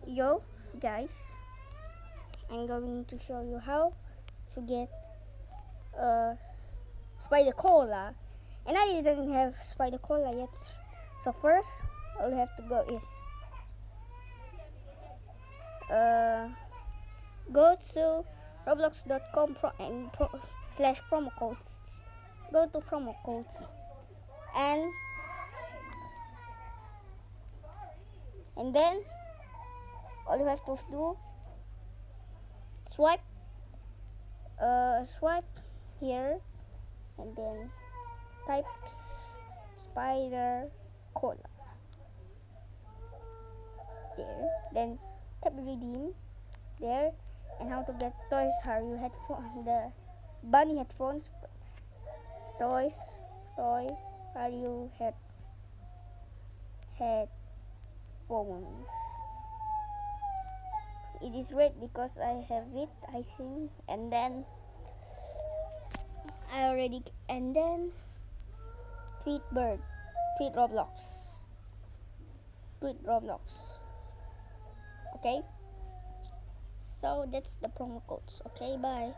Yo guys, I'm going to show you how to get Spidercola, and I didn't have Spidercola yet. So first, all you have to go is go to roblox.com slash promo codes. Go to promo codes and then all you have to do, swipe here and then type Spidercola there, then tap redeem there. And how to get Toys Are You headphone, the bunny headphones. Toy Are You headphones. It is red because I have it, I think. And then and then tweet Roblox. Okay, so that's the promo codes. Okay, bye.